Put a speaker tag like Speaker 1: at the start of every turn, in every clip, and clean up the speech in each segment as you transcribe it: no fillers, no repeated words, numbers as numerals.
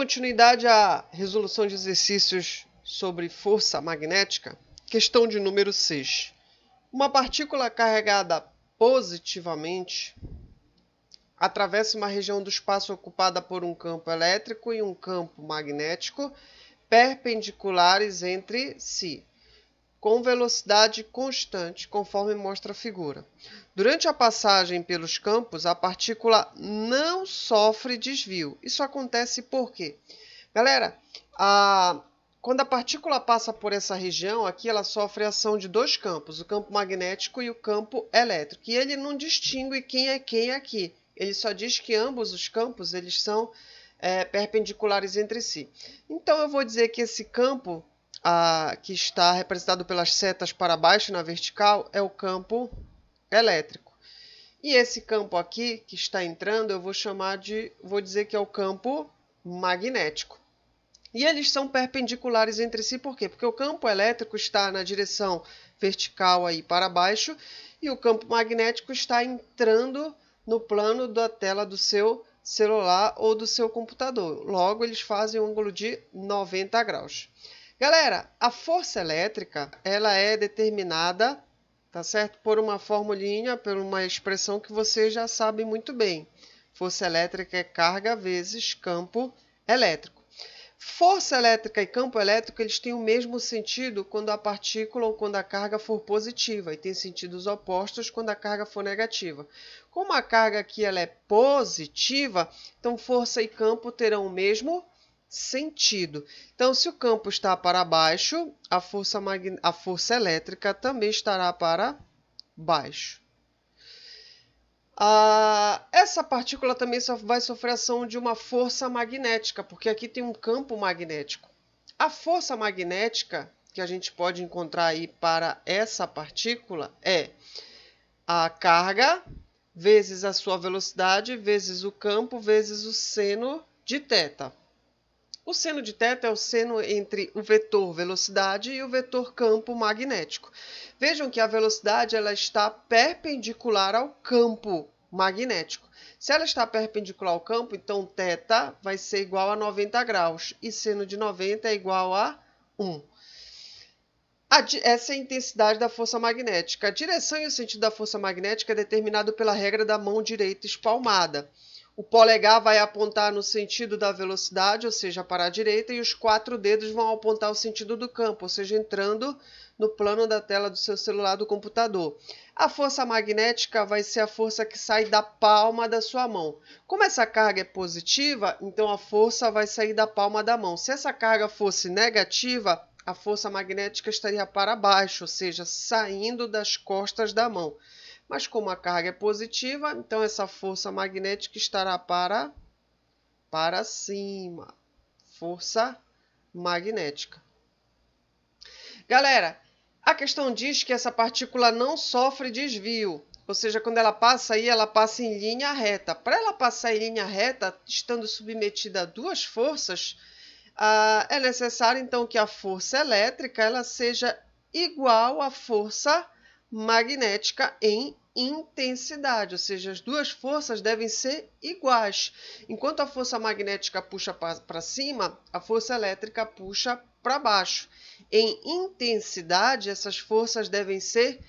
Speaker 1: continuidade à resolução de exercícios sobre força magnética, questão de número 6. Uma partícula carregada positivamente atravessa uma região do espaço ocupada por um campo elétrico e um campo magnético perpendiculares entre si, com velocidade constante, conforme mostra a figura. Durante a passagem pelos campos, a partícula não sofre desvio. Isso acontece por quê? Galera, quando a partícula passa por essa região, aqui ela sofre a ação de dois campos, o campo magnético e o campo elétrico. E ele não distingue quem é quem aqui. Ele só diz que ambos os campos eles são perpendiculares entre si. Então eu vou dizer que esse campo que está representado pelas setas para baixo na vertical é o campo elétrico. E esse campo aqui que está entrando eu vou dizer que é o campo magnético. E eles são perpendiculares entre si, por quê? Porque o campo elétrico está na direção vertical aí para baixo e o campo magnético está entrando no plano da tela do seu celular ou do seu computador. Logo, eles fazem um ângulo de 90 graus. Galera, a força elétrica, ela é determinada, tá certo? Por uma formulinha, por uma expressão que vocês já sabem muito bem. Força elétrica é carga vezes campo elétrico. Força elétrica e campo elétrico, eles têm o mesmo sentido quando a partícula ou quando a carga for positiva, e tem sentidos opostos quando a carga for negativa. Como a carga aqui ela é positiva, então força e campo terão o mesmo sentido. Então, se o campo está para baixo, a força elétrica também estará para baixo. Essa partícula também vai sofrer ação de uma força magnética, porque aqui tem um campo magnético. A força magnética que a gente pode encontrar aí para essa partícula é a carga vezes a sua velocidade vezes o campo vezes o seno de θ. O seno de θ é o seno entre o vetor velocidade e o vetor campo magnético. Vejam que a velocidade ela está perpendicular ao campo magnético. Se ela está perpendicular ao campo, então θ vai ser igual a 90 graus e seno de 90 é igual a 1. Essa é a intensidade da força magnética. A direção e o sentido da força magnética é determinado pela regra da mão direita espalmada. O polegar vai apontar no sentido da velocidade, ou seja, para a direita, e os 4 dedos vão apontar o sentido do campo, ou seja, entrando no plano da tela do seu celular do computador. A força magnética vai ser a força que sai da palma da sua mão. Como essa carga é positiva, então a força vai sair da palma da mão. Se essa carga fosse negativa, a força magnética estaria para baixo, ou seja, saindo das costas da mão. Mas como a carga é positiva, então essa força magnética estará para cima. Força magnética. Galera, a questão diz que essa partícula não sofre desvio. Ou seja, quando ela passa aí, ela passa em linha reta. Para ela passar em linha reta, estando submetida a duas forças, é necessário então que a força elétrica ela seja igual à força magnética em intensidade, ou seja, as duas forças devem ser iguais. Enquanto a força magnética puxa para cima, a força elétrica puxa para baixo. Em intensidade, essas forças devem ser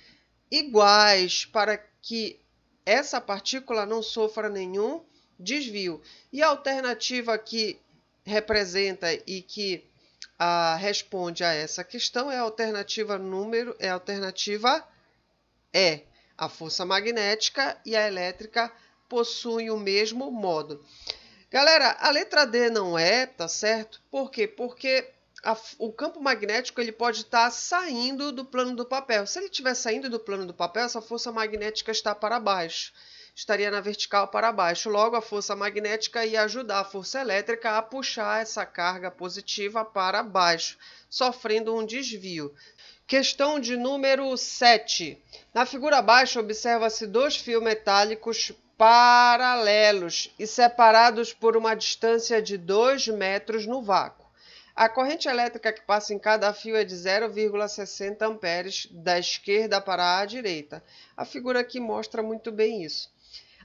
Speaker 1: iguais para que essa partícula não sofra nenhum desvio. E a alternativa que representa e que responde a essa questão é a alternativa E. A força magnética e a elétrica possuem o mesmo modo. Galera, a letra D não é, tá certo? Por quê? Porque o campo magnético ele pode estar saindo do plano do papel. Se ele estiver saindo do plano do papel, essa força magnética está para baixo. Estaria na vertical para baixo. Logo, a força magnética ia ajudar a força elétrica a puxar essa carga positiva para baixo, sofrendo um desvio. Questão de número 7. Na figura abaixo, observa-se dois fios metálicos paralelos e separados por uma distância de 2 metros no vácuo. A corrente elétrica que passa em cada fio é de 0,60 amperes da esquerda para a direita. A figura aqui mostra muito bem isso.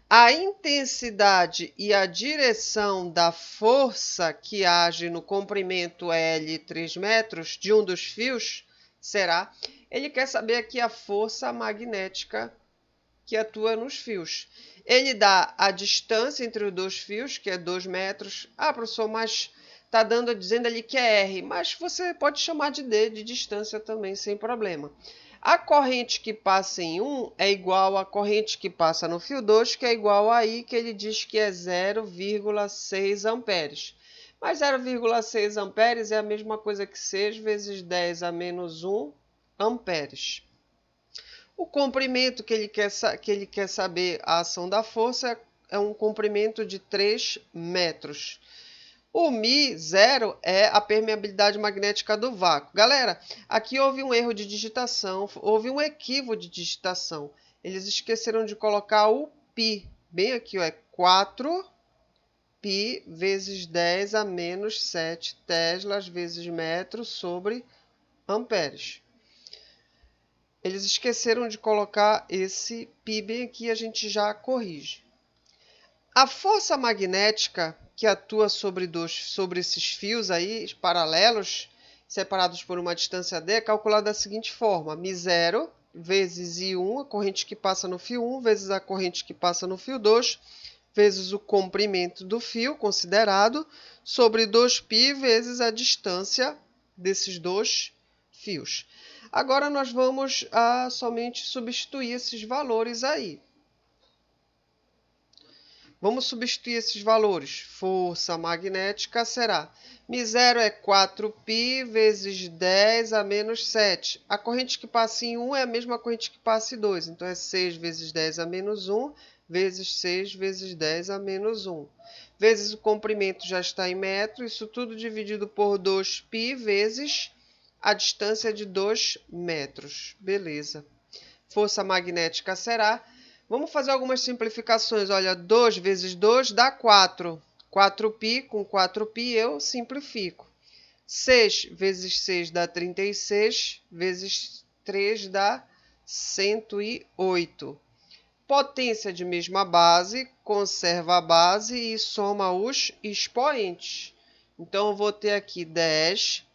Speaker 1: A intensidade e a direção da força que age no comprimento L 3 metros de um dos fios será... Ele quer saber aqui a força magnética que atua nos fios. Ele dá a distância entre os dois fios, que é 2 metros. Ah, professor, mas está dizendo ali que é R, mas você pode chamar de D, de distância também, sem problema. A corrente que passa em 1 é igual à corrente que passa no fio 2, que é igual a I, que ele diz que é 0,6 amperes. Mas 0,6 amperes é a mesma coisa que 6 vezes 10 a menos 1 amperes. O comprimento que ele quer saber a ação da força é um comprimento de 3 metros. O μ0 é a permeabilidade magnética do vácuo. Galera, aqui houve um erro de digitação, houve um equívoco de digitação. Eles esqueceram de colocar o π. Bem aqui, ó, é 4 π vezes 10 a menos 7 teslas vezes metro sobre amperes. Eles esqueceram de colocar esse π bem aqui, a gente já corrige. A força magnética que atua sobre esses fios aí, paralelos, separados por uma distância d, é calculada da seguinte forma: μ0 vezes I1, a corrente que passa no fio 1, vezes a corrente que passa no fio 2, vezes o comprimento do fio considerado, sobre 2π vezes a distância desses dois fios. Agora nós vamos somente substituir esses valores aí. Vamos substituir esses valores. Força magnética será μ0 é 4π vezes 10 a menos 7. A corrente que passa em 1 é a mesma corrente que passa em 2. Então é 6 vezes 10 a menos 1 vezes 6 vezes 10 a menos 1. Vezes o comprimento já está em metro. Isso tudo dividido por 2π vezes a distância de 2 metros. Beleza. Força magnética será... Vamos fazer algumas simplificações. Olha, 2 vezes 2 dá 4. 4π, com 4π eu simplifico. 6 vezes 6 dá 36, vezes 3 dá 108. Potência de mesma base, conserva a base e soma os expoentes. Então, eu vou ter aqui 10.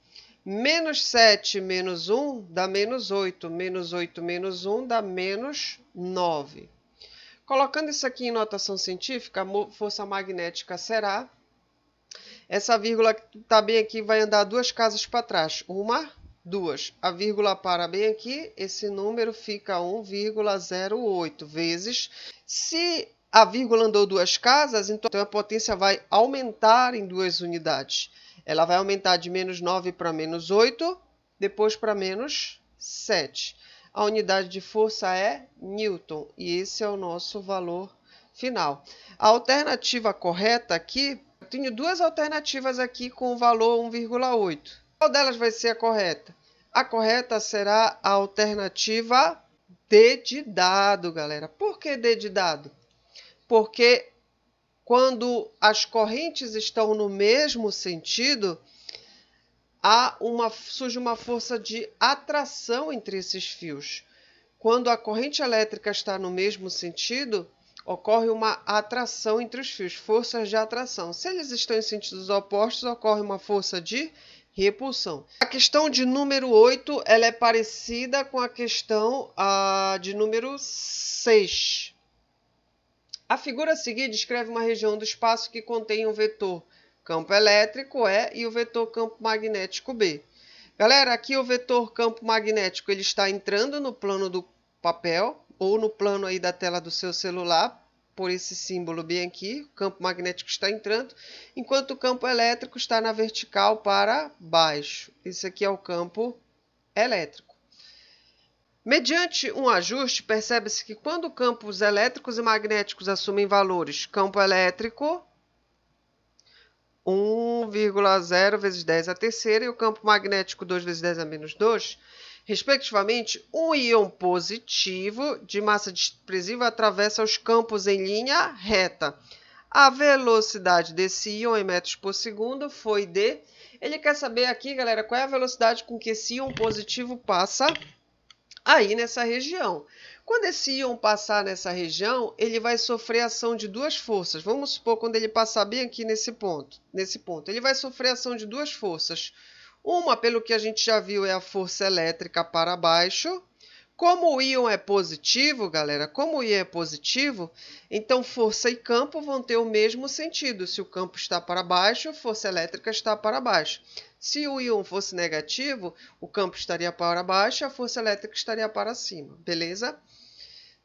Speaker 1: Menos 7 menos 1 dá menos 8. Menos 8 menos 1 dá menos 9. Colocando isso aqui em notação científica, a força magnética será... Essa vírgula que está bem aqui vai andar 2 casas para trás. 1, 2. A vírgula para bem aqui, esse número fica 1,08 vezes. Se a vírgula andou 2 casas, então a potência vai aumentar em 2 unidades. Ela vai aumentar de menos 9 para menos 8, depois para menos 7. A unidade de força é Newton e esse é o nosso valor final. A alternativa correta aqui, eu tenho 2 alternativas aqui com o valor 1,8. Qual delas vai ser a correta? A correta será a alternativa D de dado, galera. Por que D de dado? Porque quando as correntes estão no mesmo sentido, surge uma força de atração entre esses fios. Quando a corrente elétrica está no mesmo sentido, ocorre uma atração entre os fios, forças de atração. Se eles estão em sentidos opostos, ocorre uma força de repulsão. A questão de número 8 ela é parecida com a questão de número 6. A figura a seguir descreve uma região do espaço que contém um vetor campo elétrico E e o vetor campo magnético B. Galera, aqui o vetor campo magnético ele está entrando no plano do papel ou no plano aí da tela do seu celular, por esse símbolo bem aqui. O campo magnético está entrando, enquanto o campo elétrico está na vertical para baixo. Esse aqui é o campo elétrico. Mediante um ajuste, percebe-se que quando campos elétricos e magnéticos assumem valores campo elétrico 1,0 vezes 10 a terceira e o campo magnético 2 vezes 10 a menos 2, respectivamente, um íon positivo de massa desprezível atravessa os campos em linha reta. A velocidade desse íon em metros por segundo foi de... Ele quer saber aqui, galera, qual é a velocidade com que esse íon positivo passa aí nessa região. Quando esse íon passar nessa região, ele vai sofrer ação de duas forças. Vamos supor, quando ele passar bem aqui nesse ponto, ele vai sofrer ação de duas forças. Uma, pelo que a gente já viu, é a força elétrica para baixo. Como o íon é positivo, galera, como o íon é positivo, então força e campo vão ter o mesmo sentido. Se o campo está para baixo, a força elétrica está para baixo. Se o íon fosse negativo, o campo estaria para baixo e a força elétrica estaria para cima, beleza?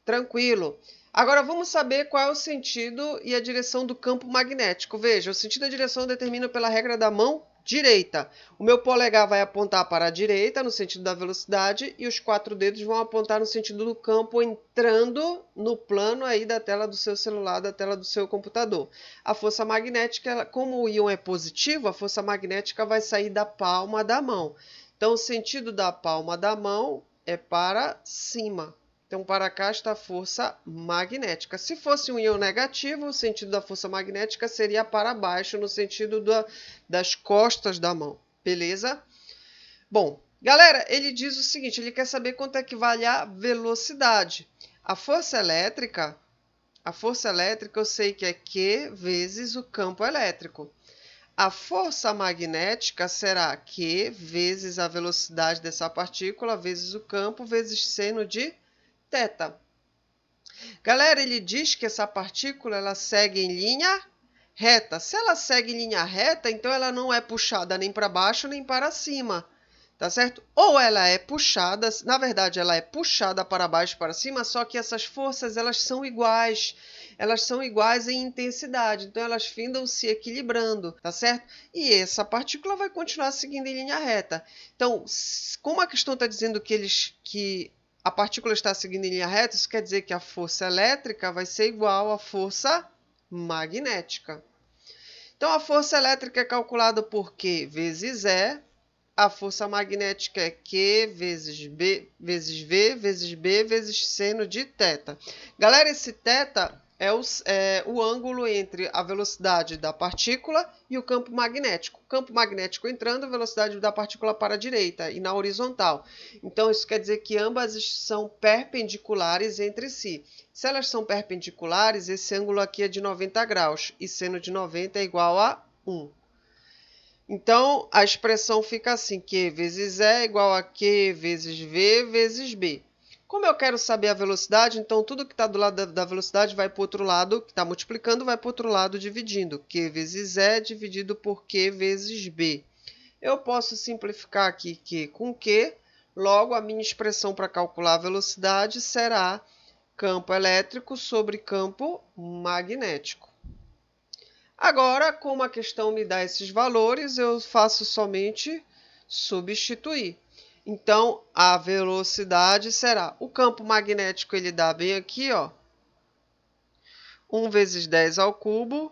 Speaker 1: Tranquilo. Agora vamos saber qual é o sentido e a direção do campo magnético. Veja, o sentido e a direção determinam pela regra da mão direita. O meu polegar vai apontar para a direita, no sentido da velocidade, e os 4 dedos vão apontar no sentido do campo, entrando no plano aí da tela do seu celular, da tela do seu computador. A força magnética, como o íon é positivo, a força magnética vai sair da palma da mão. Então, o sentido da palma da mão é para cima. Então, para cá está a força magnética. Se fosse um íon negativo, o sentido da força magnética seria para baixo, no sentido das costas da mão. Beleza? Bom, galera, ele diz o seguinte, ele quer saber quanto é que vale a velocidade. A força elétrica eu sei que é Q vezes o campo elétrico. A força magnética será Q vezes a velocidade dessa partícula, vezes o campo, vezes seno de θ. Galera, ele diz que essa partícula ela segue em linha reta. Se ela segue em linha reta, então ela não é puxada nem para baixo nem para cima, tá certo? Ou ela é puxada, na verdade ela é puxada para baixo e para cima, só que essas forças elas são iguais em intensidade, então elas findam se equilibrando, tá certo? E essa partícula vai continuar seguindo em linha reta. Então, como a questão está dizendo que a partícula está seguindo em linha reta, isso quer dizer que a força elétrica vai ser igual à força magnética. Então, a força elétrica é calculada por Q vezes E, a força magnética é Q vezes B, vezes V, vezes B, vezes seno de θ. Galera, esse θ é o ângulo entre a velocidade da partícula e o campo magnético. O campo magnético entrando, a velocidade da partícula para a direita e na horizontal. Então, isso quer dizer que ambas são perpendiculares entre si. Se elas são perpendiculares, esse ângulo aqui é de 90 graus e seno de 90 é igual a 1. Então, a expressão fica assim, Q vezes E é igual a Q vezes V vezes B. Como eu quero saber a velocidade, então tudo que está do lado da velocidade vai para o outro lado, que está multiplicando, vai para o outro lado dividindo. Q vezes E dividido por Q vezes B. Eu posso simplificar aqui Q com Q, logo a minha expressão para calcular a velocidade será campo elétrico sobre campo magnético. Agora, como a questão me dá esses valores, eu faço somente substituir. Então, a velocidade será, o campo magnético ele dá bem aqui, ó, 1 vezes 10 ao cubo,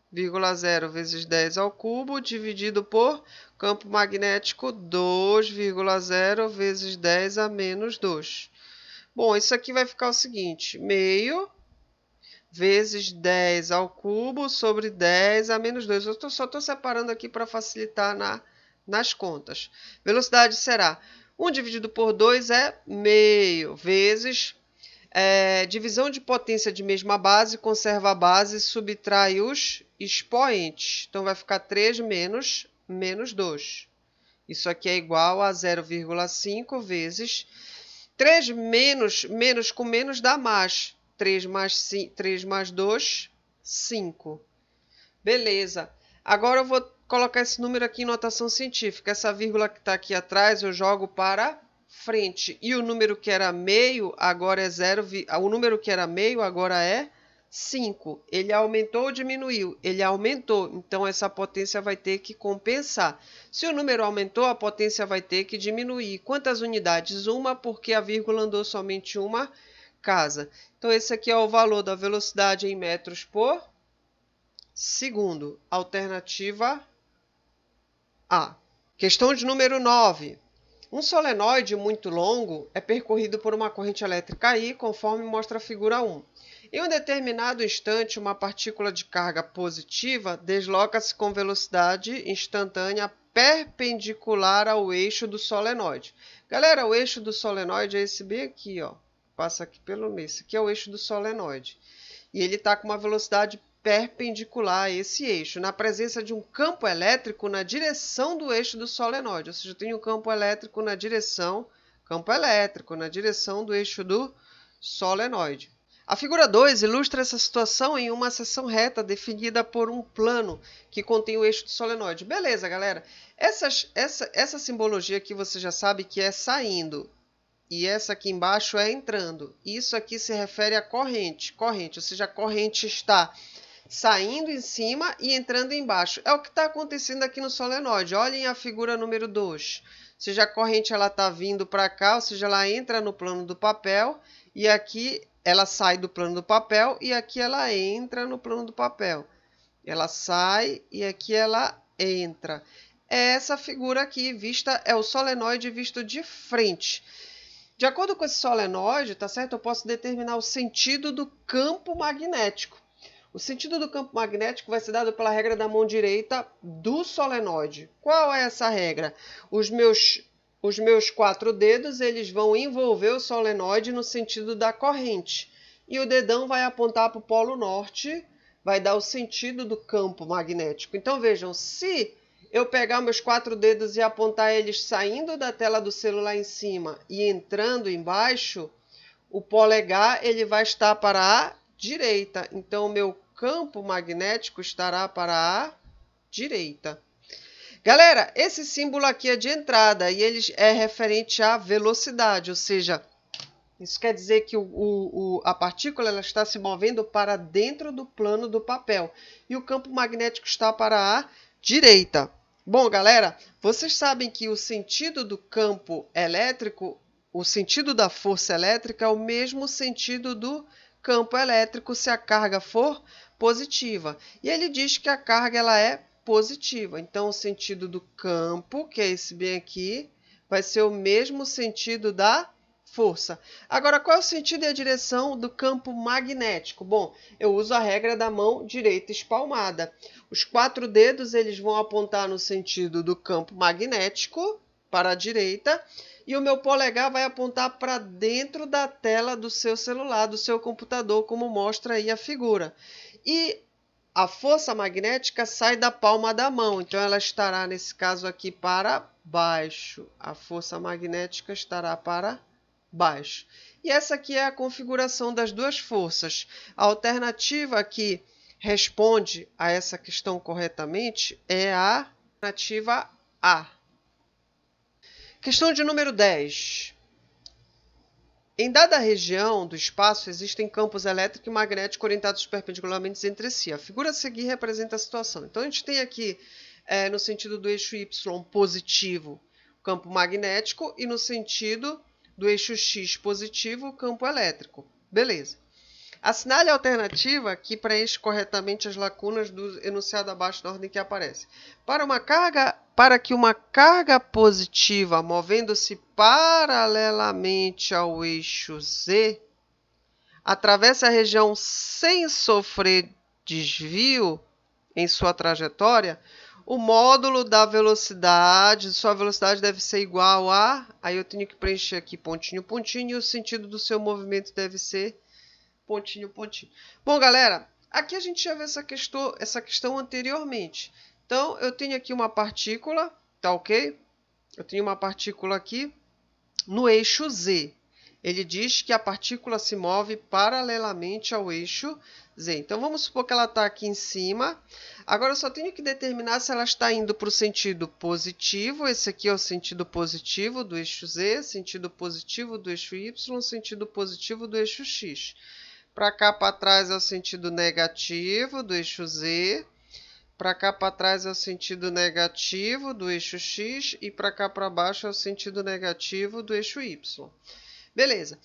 Speaker 1: vírgula 0 vezes 10 ao cubo, dividido por campo magnético 2,0 vezes 10 a menos 2. Bom, isso aqui vai ficar o seguinte, meio vezes 10 ao cubo sobre 10 a menos 2. Eu só estou separando aqui para facilitar nas contas. Velocidade será 1 dividido por 2 é meio, vezes divisão de potência de mesma base, conserva a base, subtrai os expoentes. Então, vai ficar 3 menos 2. Isso aqui é igual a 0,5 vezes 3 menos com menos dá mais. 3 mais 2, 5. Beleza. Agora eu vou colocar esse número aqui em notação científica. Essa vírgula que está aqui atrás eu jogo para frente. E o número que era meio agora é 0. O número que era meio agora é 5. Ele aumentou ou diminuiu? Ele aumentou. Então essa potência vai ter que compensar. Se o número aumentou, a potência vai ter que diminuir. Quantas unidades? Uma, porque a vírgula andou somente uma casa. Então, esse aqui é o valor da velocidade em metros por segundo. Alternativa A. Questão de número 9. Um solenoide muito longo é percorrido por uma corrente elétrica I, conforme mostra a figura 1. Em um determinado instante, uma partícula de carga positiva desloca-se com velocidade instantânea perpendicular ao eixo do solenoide. Galera, o eixo do solenoide é esse bem aqui, ó. Passa aqui pelo meio. Esse aqui é o eixo do solenoide. E ele está com uma velocidade perpendicular a esse eixo, na presença de um campo elétrico na direção do eixo do solenoide. Ou seja, eu tenho um campo elétrico na direção do eixo do solenoide. A figura 2 ilustra essa situação em uma seção reta definida por um plano que contém o eixo do solenoide. Beleza, galera? Essa simbologia aqui você já sabe que é saindo. E essa aqui embaixo é entrando. Isso aqui se refere à corrente. Ou seja, a corrente está saindo em cima e entrando embaixo. É o que está acontecendo aqui no solenoide. Olhem a figura número 2. Ou seja, a corrente está vindo para cá, ou seja, ela entra no plano do papel. E aqui ela sai do plano do papel e aqui ela entra no plano do papel. Ela sai e aqui ela entra. Essa figura aqui vista é o solenoide visto de frente. De acordo com esse solenoide, tá certo? Eu posso determinar o sentido do campo magnético. O sentido do campo magnético vai ser dado pela regra da mão direita do solenoide. Qual é essa regra? Os meus 4 dedos eles vão envolver o solenoide no sentido da corrente. E o dedão vai apontar para o polo norte, vai dar o sentido do campo magnético. Então vejam, se eu pegar meus 4 dedos e apontar eles saindo da tela do celular em cima e entrando embaixo, o polegar ele vai estar para a direita. Então o meu campo magnético estará para a direita. Galera, esse símbolo aqui é de entrada e ele é referente à velocidade, ou seja, isso quer dizer que a partícula ela está se movendo para dentro do plano do papel e o campo magnético está para a direita. Bom, galera, vocês sabem que o sentido do campo elétrico, o sentido da força elétrica é o mesmo sentido do campo elétrico se a carga for positiva. E ele diz que a carga ela é positiva. Então, o sentido do campo, que é esse bem aqui, vai ser o mesmo sentido da força. Agora, qual é o sentido e a direção do campo magnético? Bom, eu uso a regra da mão direita espalmada. Os 4 dedos eles vão apontar no sentido do campo magnético, para a direita, e o meu polegar vai apontar para dentro da tela do seu celular, do seu computador, como mostra aí a figura. E a força magnética sai da palma da mão, então ela estará, nesse caso aqui, para baixo. A força magnética estará para baixo. E essa aqui é a configuração das duas forças. A alternativa que responde a essa questão corretamente é a alternativa A. Questão de número 10. Em dada região do espaço, existem campos elétrico e magnético orientados perpendicularmente entre si. A figura a seguir representa a situação. Então, a gente tem aqui, no sentido do eixo Y positivo, o campo magnético, e no sentido do eixo X positivo, o campo elétrico. Beleza. Assinale a alternativa que preenche corretamente as lacunas do enunciado abaixo na ordem que aparece. Para que uma carga positiva movendo-se paralelamente ao eixo Z atravesse a região sem sofrer desvio em sua trajetória, o módulo da velocidade, sua velocidade deve ser igual a... Aí eu tenho que preencher aqui pontinho, pontinho, e o sentido do seu movimento deve ser pontinho, pontinho. Bom, galera, aqui a gente já viu essa questão anteriormente. Então, eu tenho aqui uma partícula, tá ok? Eu tenho uma partícula aqui no eixo Z. Ele diz que a partícula se move paralelamente ao eixo Z. Então, vamos supor que ela está aqui em cima. Agora, eu só tenho que determinar se ela está indo para o sentido positivo. Esse aqui é o sentido positivo do eixo Z, sentido positivo do eixo Y, sentido positivo do eixo X. Para cá para trás é o sentido negativo do eixo Z. Para cá para trás é o sentido negativo do eixo X. E para cá para baixo é o sentido negativo do eixo Y. Beleza.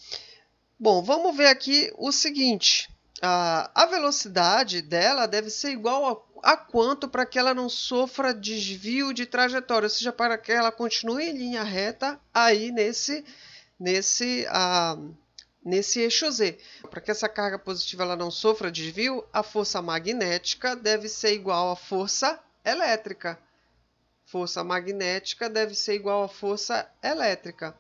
Speaker 1: Bom, vamos ver aqui o seguinte. A velocidade dela deve ser igual a quanto para que ela não sofra desvio de trajetória. Ou seja, para que ela continue em linha reta aí nesse eixo Z. Para que essa carga positiva ela não sofra desvio, a força magnética deve ser igual à força elétrica. força magnética deve ser igual à força elétrica.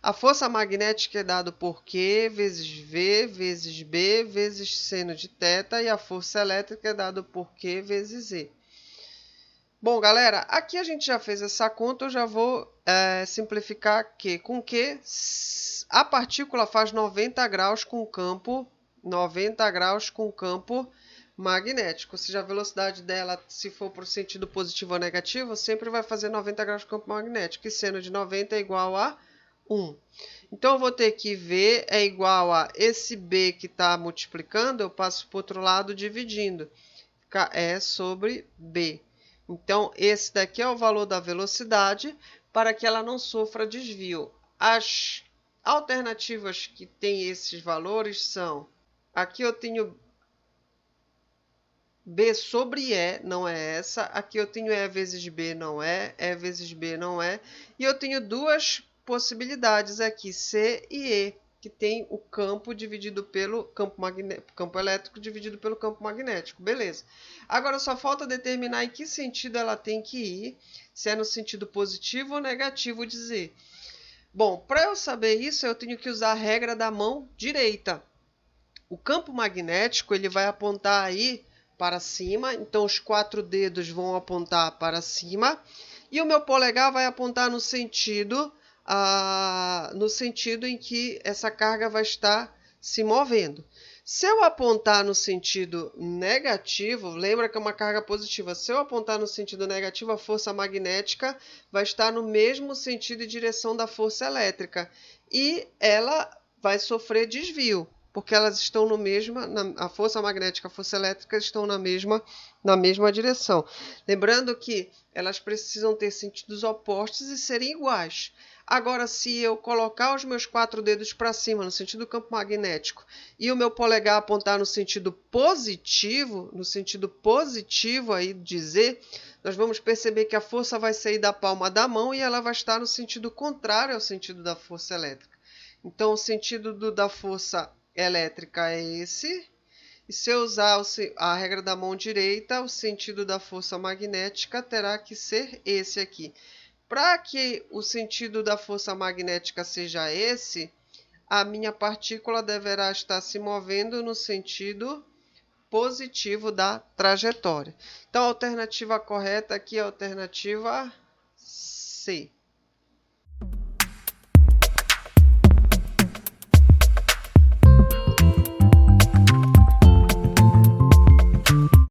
Speaker 1: A força magnética é dada por Q vezes V vezes B vezes seno de θ, e a força elétrica é dada por Q vezes Z. Bom, galera, aqui a gente já fez essa conta, eu já vou simplificar que com que a partícula faz 90 graus com campo magnético. Ou seja, a velocidade dela, se for para o sentido positivo ou negativo, sempre vai fazer 90 graus com campo magnético, e seno de 90 é igual a 1. Então, eu vou ter que V é igual a esse B que está multiplicando, eu passo para o outro lado dividindo. Fica E sobre B. Então, esse daqui é o valor da velocidade para que ela não sofra desvio. As alternativas que têm esses valores são... Aqui eu tenho B sobre E, não é essa. Aqui eu tenho E vezes B, não é. E vezes B, não é. E eu tenho duas possibilidades aqui, C e E, que tem o campo dividido pelo campo elétrico dividido pelo campo magnético. Beleza. Agora só falta determinar em que sentido ela tem que ir, se é no sentido positivo ou negativo de Z. Bom, para eu saber isso, eu tenho que usar a regra da mão direita. O campo magnético ele vai apontar aí para cima, então os 4 dedos vão apontar para cima, e o meu polegar vai apontar no sentido em que essa carga vai estar se movendo. Se eu apontar no sentido negativo, lembra que é uma carga positiva, se eu apontar no sentido negativo, a força magnética vai estar no mesmo sentido e direção da força elétrica, e ela vai sofrer desvio, porque elas estão no mesmo, a força magnética e a força elétrica estão na mesma direção. Lembrando que elas precisam ter sentidos opostos e serem iguais. Agora, se eu colocar os meus 4 dedos para cima, no sentido do campo magnético, e o meu polegar apontar no sentido positivo aí de Z, nós vamos perceber que a força vai sair da palma da mão e ela vai estar no sentido contrário ao sentido da força elétrica. Então, o sentido da força elétrica é esse, e se eu usar a regra da mão direita, o sentido da força magnética terá que ser esse aqui. Para que o sentido da força magnética seja esse, a minha partícula deverá estar se movendo no sentido positivo da trajetória. Então, a alternativa correta aqui é a alternativa C.